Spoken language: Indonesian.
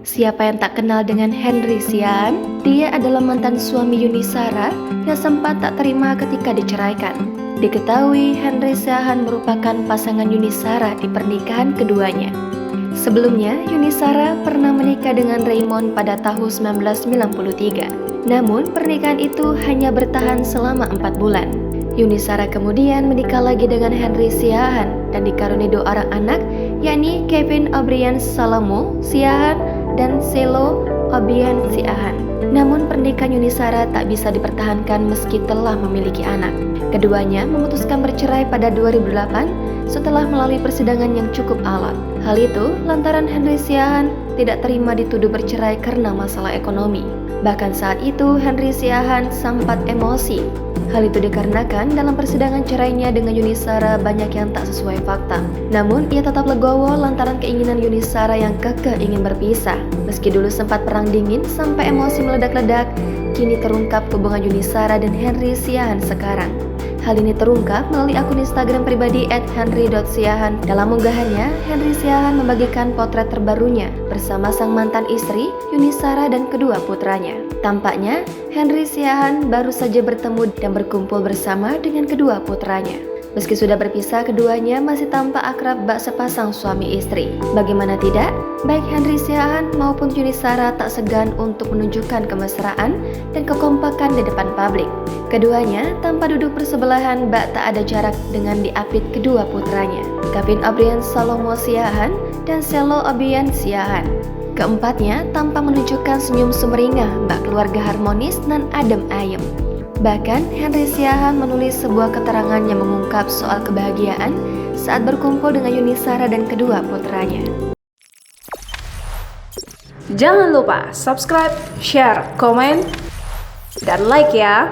Siapa yang tak kenal dengan Henry Siahaan? Dia adalah mantan suami Yuni Shara yang sempat tak terima ketika diceraikan. Diketahui Henry Siahaan merupakan pasangan Yuni Shara di pernikahan keduanya. Sebelumnya, Yuni Shara pernah menikah dengan Raymond pada tahun 1993. Namun, pernikahan itu hanya bertahan selama 4 bulan. Yuni Shara kemudian menikah lagi dengan Henry Siahaan dan dikaruniai 2 orang anak, yakni Kevin O'Brien Salomo Siahaan dan Selo O'Brien Siahaan. Namun pernikahan Yuni Shara tak bisa dipertahankan meski telah memiliki anak. Keduanya memutuskan bercerai pada 2008 setelah melalui persidangan yang cukup alot. Hal itu lantaran Henry Siahaan tidak terima dituduh bercerai karena masalah ekonomi. Bahkan saat itu Henry Siahaan sempat emosi. Hal itu dikarenakan dalam persidangan cerainya dengan Yuni Shara banyak yang tak sesuai fakta. Namun ia tetap legowo lantaran keinginan Yuni Shara yang kekeh ingin berpisah. Meski dulu sempat perang dingin sampai emosi meledak-ledak, kini terungkap hubungan Yuni Shara dan Henry Siahaan sekarang. Hal ini terungkap melalui akun Instagram pribadi @henry.siahaan. Dalam unggahannya, Henry Siahaan membagikan potret terbarunya bersama sang mantan istri, Yuni Shara dan kedua putranya. Tampaknya, Henry Siahaan baru saja bertemu dan berkumpul bersama dengan kedua putranya. Meski sudah berpisah, keduanya masih tampak akrab bak sepasang suami istri. Bagaimana tidak, baik Henry Siahaan maupun Yuni Shara tak segan untuk menunjukkan kemesraan dan kekompakan di depan publik. Keduanya tampak duduk bersebelahan bak tak ada jarak dengan diapit kedua putranya, Kevin O'Brien Salomo Siahaan dan Selo O'Brien Siahaan. Keempatnya tampak menunjukkan senyum sumringah bak keluarga harmonis dan adem ayem. Bahkan Henry Siahaan menulis sebuah keterangan yang mengungkap soal kebahagiaan saat berkumpul dengan Yuni Shara dan kedua putranya. Jangan lupa subscribe, share, komen, dan like ya!